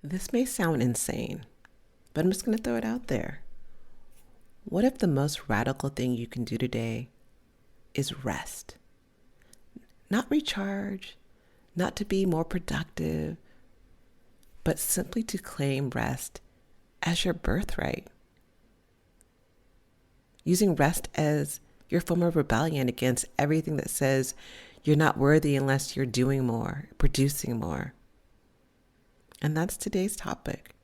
This may sound insane, but I'm just going to throw it out there. What if the most radical thing you can do today is rest? Not recharge, not to be more productive, but simply to claim rest as your birthright. Using rest as your form of rebellion against everything that says you're not worthy unless you're doing more, producing more. And that's today's topic.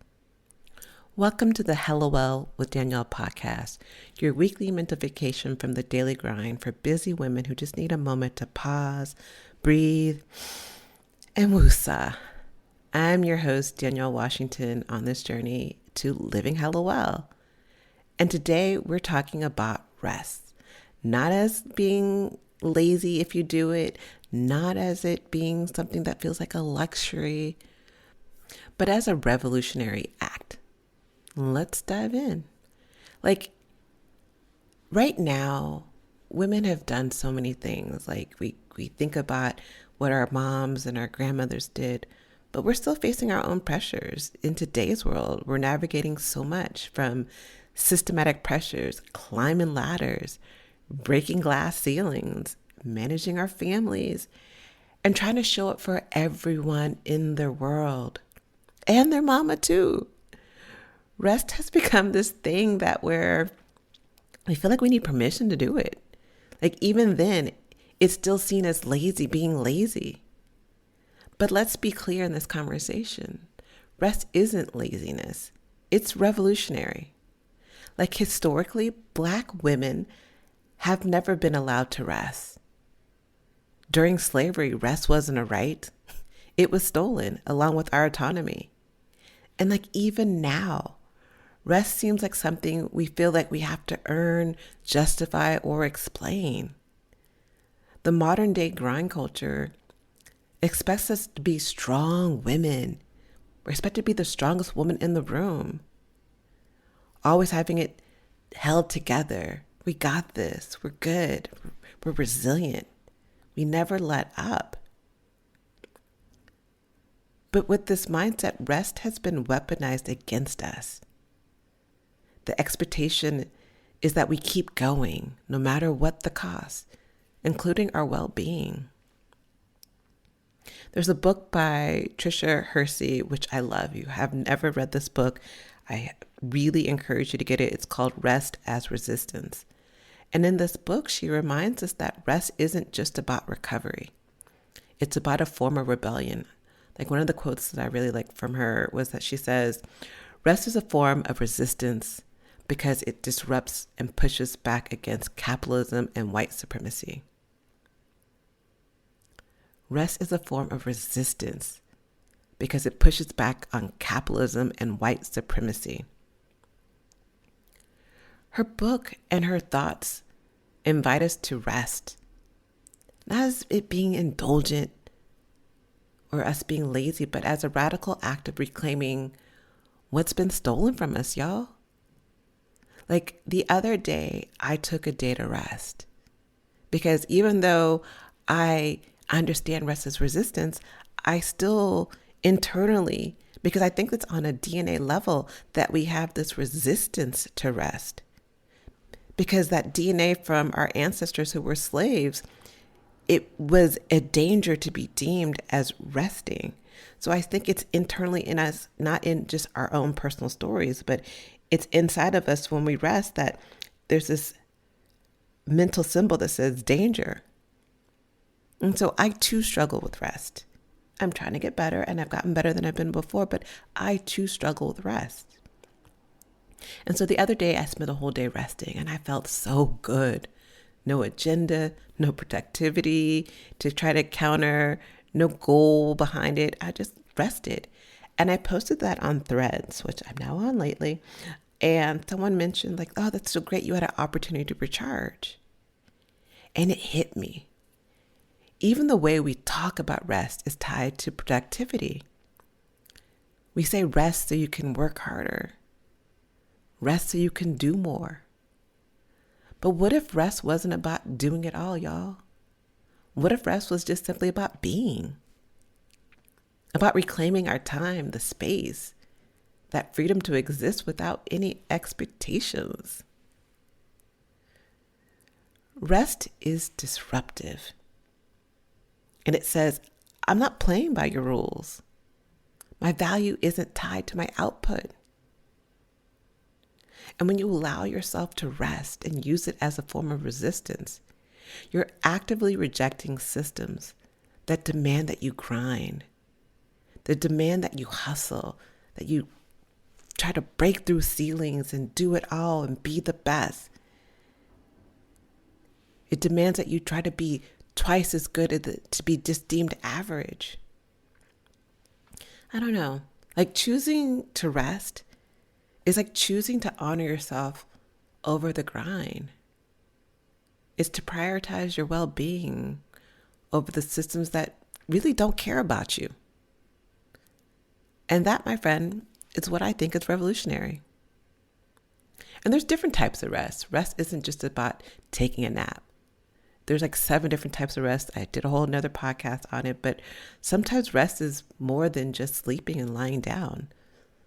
Welcome to the Hello Well with Danielle podcast, your weekly mental vacation from the daily grind for busy women who just need a moment to pause, breathe, and woosah. I'm your host, Danielle Washington, on this journey to living Hello Well. And today we're talking about rest, not as being lazy if you do it, not as it being something that feels like a luxury, but as a revolutionary act. Let's dive in. Right now, women have done so many things. We think about what our moms and our grandmothers did, but we're still facing our own pressures. In today's world, we're navigating so much from systematic pressures, climbing ladders, breaking glass ceilings, managing our families, and trying to show up for everyone in their world and their mama too. Rest has become this thing that we feel like we need permission to do it. Even then, it's still seen as lazy, being lazy. But let's be clear in this conversation. Rest isn't laziness. It's revolutionary. Historically, Black women have never been allowed to rest. During slavery, rest wasn't a right. It was stolen along with our autonomy. And even now, rest seems like something we feel like we have to earn, justify, or explain. The modern day grind culture expects us to be strong women. We're expected to be the strongest woman in the room. Always having it held together. We got this. We're good. We're resilient. We never let up. But with this mindset, rest has been weaponized against us. The expectation is that we keep going, no matter what the cost, including our well-being. There's a book by Trisha Hersey, which I love. You have never read this book. I really encourage you to get it. It's called Rest as Resistance. And in this book, she reminds us that rest isn't just about recovery. It's about a form of rebellion. One of the quotes that I really like from her was that she says, rest is a form of resistance because it disrupts and pushes back against capitalism and white supremacy. Rest is a form of resistance because it pushes back on capitalism and white supremacy. Her book and her thoughts invite us to rest, not as it being indulgent or us being lazy, but as a radical act of reclaiming what's been stolen from us, y'all. The other day, I took a day to rest because even though I understand rest as resistance, I still internally, because I think it's on a DNA level that we have this resistance to rest. Because that DNA from our ancestors who were slaves, it was a danger to be deemed as resting. So I think it's internally in us, not in just our own personal stories, but it's inside of us when we rest that there's this mental symbol that says danger. And so I too struggle with rest. I'm trying to get better and I've gotten better than I've been before, but I too struggle with rest. And so the other day I spent a whole day resting and I felt so good. No agenda, no productivity to try to counter, no goal behind it. I just rested. And I posted that on Threads, which I'm now on lately. And someone mentioned oh, that's so great. You had an opportunity to recharge. And it hit me. Even the way we talk about rest is tied to productivity. We say rest so you can work harder. Rest so you can do more. But what if rest wasn't about doing it all, y'all? What if rest was just simply about being? about reclaiming our time, the space, that freedom to exist without any expectations. Rest is disruptive. And it says, I'm not playing by your rules. My value isn't tied to my output. And when you allow yourself to rest and use it as a form of resistance, you're actively rejecting systems that demand that you grind, that demand that you hustle, that you try to break through ceilings and do it all and be the best. It demands that you try to be twice as good to be just deemed average. I don't know. Like choosing to rest is like choosing to honor yourself over the grind. It's to prioritize your well-being over the systems that really don't care about you. And that, my friend, is what I think is revolutionary. And there's different types of rest. Rest isn't just about taking a nap. There's like 7 different types of rest. I did a whole another podcast on it, but sometimes rest is more than just sleeping and lying down.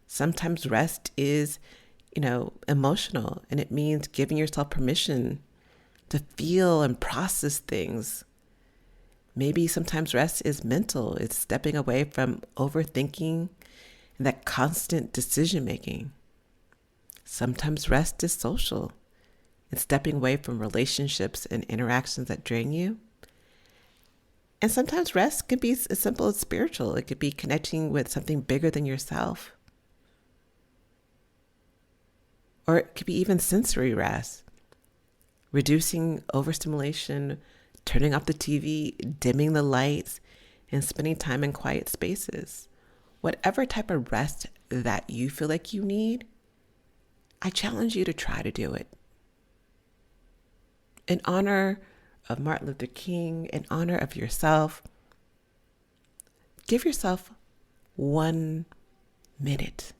Sometimes rest is, emotional, and it means giving yourself permission to feel and process things. Maybe sometimes rest is mental. It's stepping away from overthinking and that constant decision making. Sometimes rest is social. It's stepping away from relationships and interactions that drain you. And sometimes rest can be as simple as spiritual. It could be connecting with something bigger than yourself. Or it could be even sensory rest. Reducing overstimulation, turning off the TV, dimming the lights, and spending time in quiet spaces. Whatever type of rest that you feel like you need, I challenge you to try to do it. In honor of Martin Luther King, in honor of yourself, give yourself 1 minute.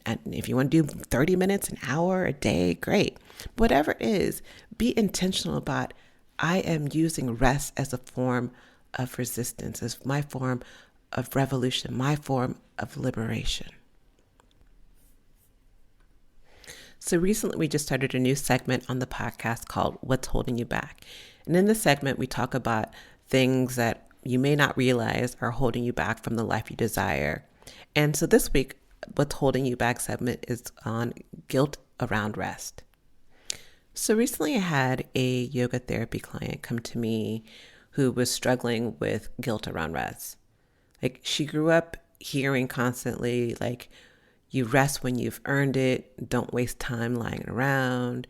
And if you want to do 30 minutes, an hour, a day, great. Whatever it is, be intentional about, I am using rest as a form of resistance, as my form of revolution, my form of liberation. So recently we just started a new segment on the podcast called What's Holding You Back? And in this segment, we talk about things that you may not realize are holding you back from the life you desire. And so this week, What's Holding You Back segment is on guilt around rest. So recently I had a yoga therapy client come to me who was struggling with guilt around rest. Like she grew up hearing constantly like, you rest when you've earned it. Don't waste time lying around.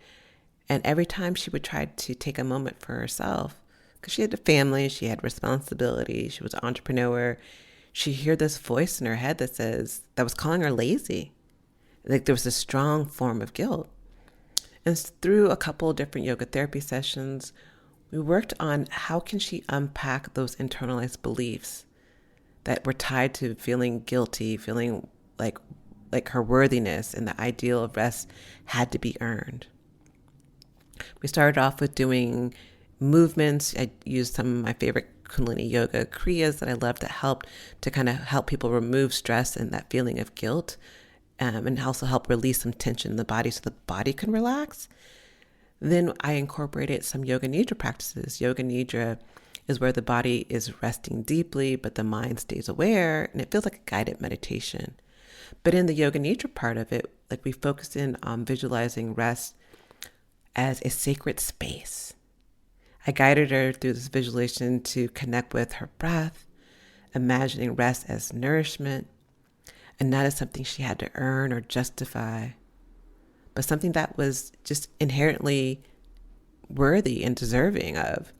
And every time she would try to take a moment for herself, because she had a family, she had responsibility, she was an entrepreneur, she'd hear this voice in her head that was calling her lazy. Like there was a strong form of guilt. And through a couple of different yoga therapy sessions, we worked on how can she unpack those internalized beliefs that were tied to feeling guilty, feeling like her worthiness and the ideal of rest had to be earned. We started off with doing movements. I used some of my favorite Kundalini yoga kriyas that I love that helped to kind of help people remove stress and that feeling of guilt, and also help release some tension in the body so the body can relax. Then I incorporated some yoga nidra practices. Yoga nidra is where the body is resting deeply, but the mind stays aware, and it feels like a guided meditation. But in the yoga nidra part of it, like we focused in on visualizing rest as a sacred space. I guided her through this visualization to connect with her breath, imagining rest as nourishment, and not as something she had to earn or justify, but something that was just inherently worthy and deserving of.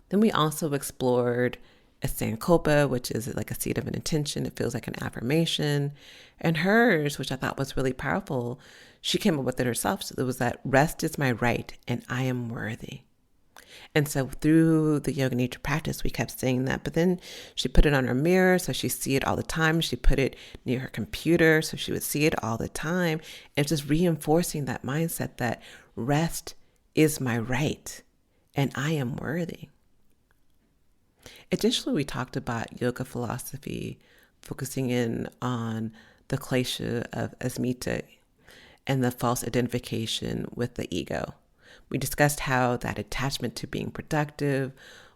Then we also explored a sankopa, which is like a seed of an intention. It feels like an affirmation. And hers, which I thought was really powerful, she came up with it herself. So it was that rest is my right and I am worthy. And so through the yoga nidra practice, we kept saying that. But then she put it on her mirror so she see it all the time. She put it near her computer so she would see it all the time. And just reinforcing that mindset that rest is my right and I am worthy. Additionally, we talked about yoga philosophy, focusing in on the klesha of asmita and the false identification with the ego. We discussed how that attachment to being productive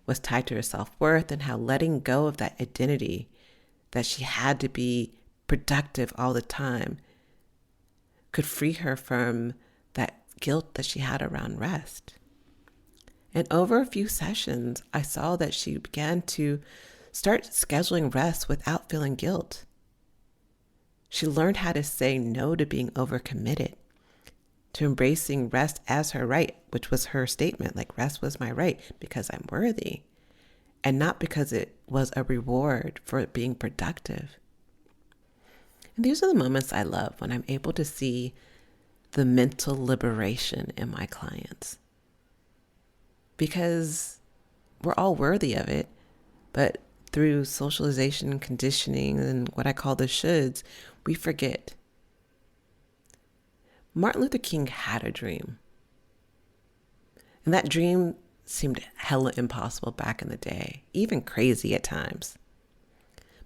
was tied to her self-worth and how letting go of that identity that she had to be productive all the time could free her from that guilt that she had around rest. And over a few sessions, I saw that she began to start scheduling rest without feeling guilt. She learned how to say no to being overcommitted, to embracing rest as her right, which was her statement, like rest was my right because I'm worthy, and not because it was a reward for being productive. And these are the moments I love, when I'm able to see the mental liberation in my clients. Because we're all worthy of it, but through socialization, conditioning, and what I call the shoulds, we forget. Martin Luther King had a dream. And that dream seemed hella impossible back in the day, even crazy at times.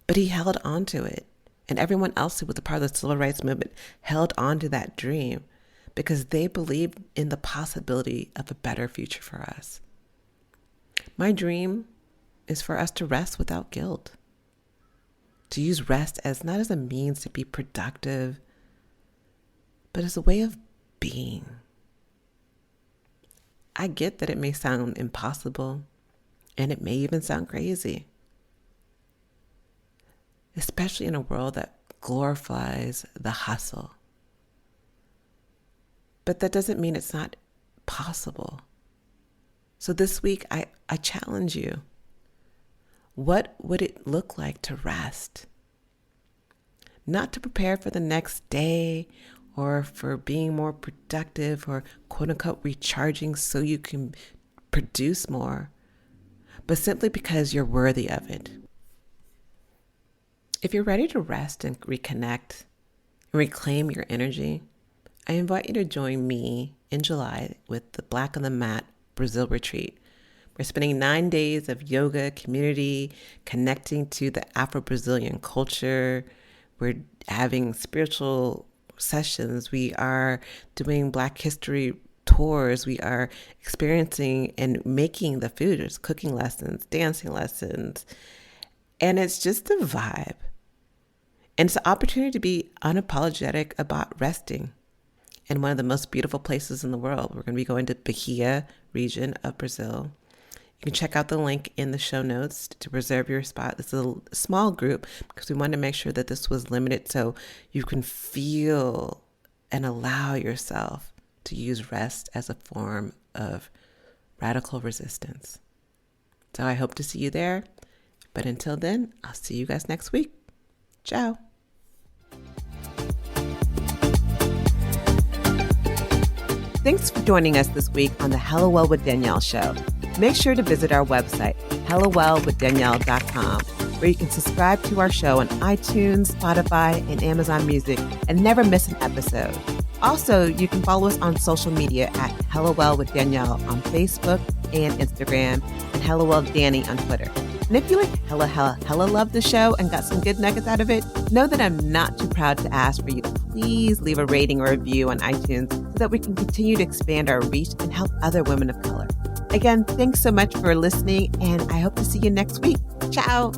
But he held on to it. And everyone else who was a part of the civil rights movement held on to that dream because they believed in the possibility of a better future for us. My dream is for us to rest without guilt, to use rest as not as a means to be productive, but as a way of being. I get that it may sound impossible, and it may even sound crazy, especially in a world that glorifies the hustle. But that doesn't mean it's not possible. So this week, I challenge you. What would it look like to rest? Not to prepare for the next day or for being more productive or quote unquote recharging so you can produce more, but simply because you're worthy of it. If you're ready to rest and reconnect and reclaim your energy, I invite you to join me in July with the Black on the Mat Brazil retreat. We're spending 9 days of yoga, community, connecting to the Afro-Brazilian culture. We're having spiritual sessions. We are doing Black history tours. We are experiencing and making the food. There's cooking lessons, dancing lessons. And it's just a vibe. And it's an opportunity to be unapologetic about resting in one of the most beautiful places in the world. We're going to be going to Bahia region of Brazil. You can check out the link in the show notes to reserve your spot. This is a small group because we wanted to make sure that this was limited so you can feel and allow yourself to use rest as a form of radical resistance. So I hope to see you there. But until then, I'll see you guys next week. Ciao. Thanks for joining us this week on the Hello Well with Danielle show. Make sure to visit our website, hellowellwithdanielle.com, where you can subscribe to our show on iTunes, Spotify, and Amazon Music and never miss an episode. Also, you can follow us on social media at Hello Well with Danielle on Facebook and Instagram, and Hello Well Danny on Twitter. And if you like hella love the show and got some good nuggets out of it, know that I'm not too proud to ask for you to please leave a rating or review on iTunes so that we can continue to expand our reach and help other women of color. Again, thanks so much for listening, and I hope to see you next week. Ciao.